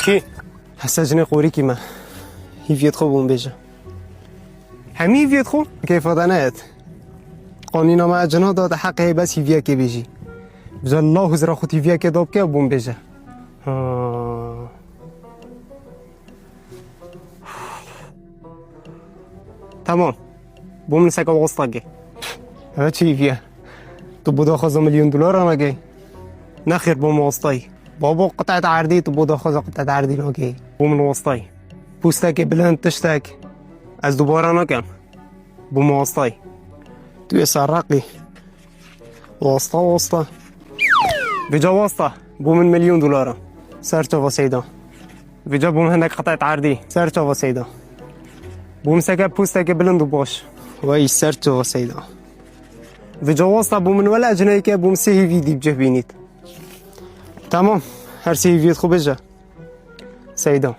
کی؟ حساجني قوري كيما هيفيت خو بون بيجا همي هيفيت خو كيف ضنات قانينا ما جنا داد حق هي بس هيفيا كي بيجي بجا الله زرا خو هيفيا كي دوب كي بون بيجا تمام بوم نسك وسطاقي هذا شي فيها تبو تاخذ $1,000,000 انا جاي ناخر بوم وسطي بابا قطعة عردي تبو تاخذ قطعة عردي انا جاي بوم وسطي بوستك بلان تشتاك از دوباره انا كم بوم وسطي تو سراقي وسطة بجا وسطة بوم $1,000,000 سرچا وسيدا بجا بوم هناك قطعة عردي سرچا وسيدا بوم سكا بوستك بلند باش وای سرچا وسيدا بجا وسطة بوم ولا جناي که بوم سه فيديو بجه بينيت تمام هر سه فيديو خوب بجا سيدا